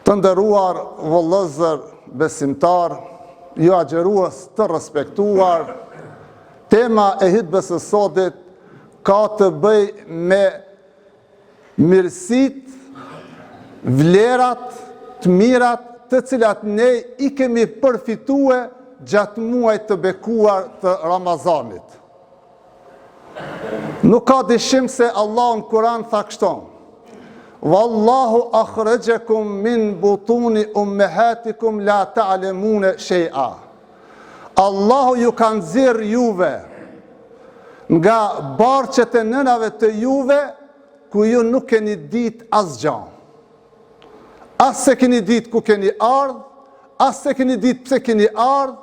Të nderuar vëllezër besimtar, ju agjerues të respektuar, tema e hutbes së sotit ka të bëj me mirësitë, vlerat, të mirat të cilat ne i kemi përfitue gjatë muajit të bekuar të Ramazanit. Nuk ka dyshim se Allah në Kur'an tha kështu: Wallahu akhrajakum min butuni ummahatikum la ta'lamuna shay'a. Allahu ju ka nxjerr juve nga barqet e nënave të juve, ku ju nuk keni ditë asgjë. As se keni ditë ku keni ardhë, as se keni ditë pse keni ardhë,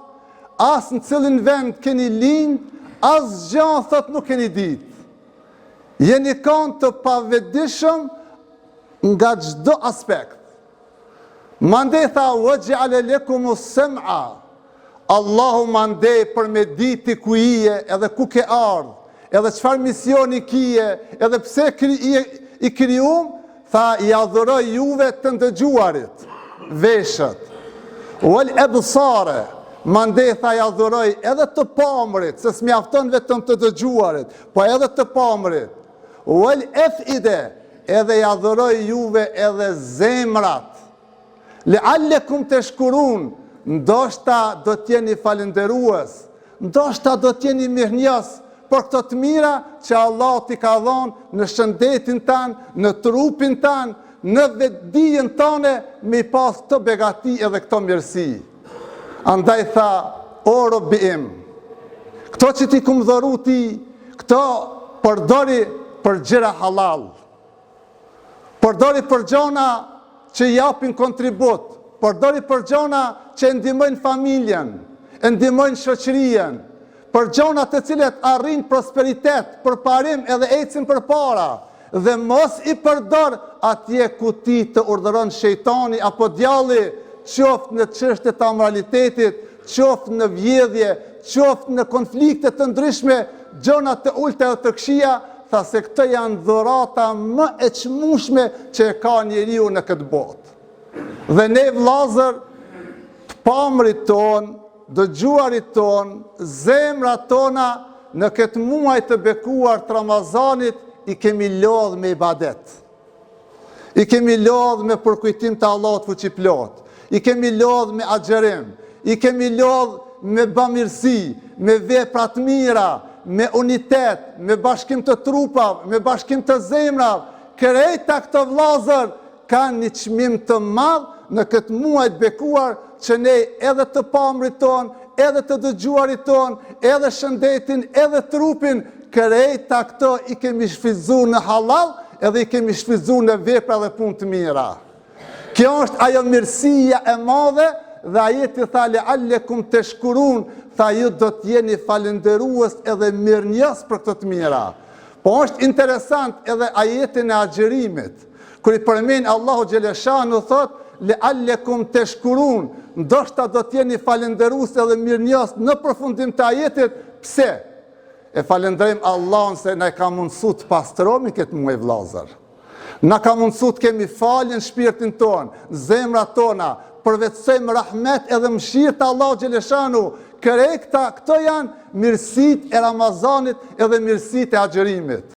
as në cilin vend keni lind, asgjë thot nuk keni ditë. Jeni kanë të pavetëdijshëm nga çdo aspekt. Mandej tha waj'ala lakumus sam'a. Allahu mandej për me ditë ku je, edhe ku ke ardhë, edhe çfarë misioni kije, edhe pse i krijuam, tha i adhuroj juve të ndëgjuarit, veshët. Wal absara, mandej tha i adhuroj edhe të pamrit, se s'mjafton vetëm të dëgjuarit, po edhe të pamrit. Wal af'ida, edhe i adhuroj juve edhe zemrat. Le'allekum tashkurun, ndoshta do t'jeni falënderues, ndoshta do t'jeni mirënjohës për këto të mira që Allah t'i ka dhënë në shëndetin tanë, në trupin tanë, në vetdijen tane, me pas këto begati edhe këto mirësi. Andaj tha, o robi im, këto që ti kum dhëru ti, këto përdori për gjëra halal. Përdori për gjona që japin kontribut, përdori për gjona që ndihmojnë familjen, ndihmojnë shoqërien, për gjona të cilet arrin prosperitet, për parim edhe ecin për para, dhe mos i përdor atje ku ti të urdhëron shejtani apo djalli, qoftë në çështje të amoralitetit, qoftë në vjedhje, qoftë në konflikte të ndryshme, gjona të ulta dhe të këqija, tha se këto janë dhurata më e çmueshme që e ka njeriu në këtë botë. Dhe ne vllazër, të pamrit ton, dëgjuarit ton, zemrat tona në këtë muaj të bekuar të Ramazanit i kemi lodh me ibadet. I kemi lodh me përkujtim të Allahut fuqiplot. I kemi lodh me agjerim. I kemi lodh me bamirësi, me vepra të mira, me unitet, me bashkim të trupav, me bashkim të zemrav. Krejta këto vllazër kanë një çmim të madh në këtë muaj të bekuar, që ne edhe të pamrit ton, edhe të dëgjuarit ton, edhe shëndetin, edhe trupin, krejta këto i kemi shfrytzuar në halal, edhe i kemi shfrytzuar në vepra dhe punë të mira. Kjo është ajo mirësia e madhe, dhe ajeti tha le'allekum tashkurun, tha ju do t'jeni falënderues edhe mirënjohës për këtë të mira. Po është interesant edhe ajetin e agjerimit, kur i përmend Allahu xhaleshanu thot le'allekum tashkurun, ndoshta do t'jeni falënderues edhe mirënjohës në përfundim të ajetit. Pse? E falënderojmë Allahun se na ka mundsuar të pastrohemi këtë muaj vllazër. Na ka mundsuar të kemi falje në shpirtin ton, zemrat tona, përvetsojmë rahmet edhe mëshirë të Allahu xhaleshanu. Këto janë mirësitë e Ramazanit edhe mirësitë e agjerimit.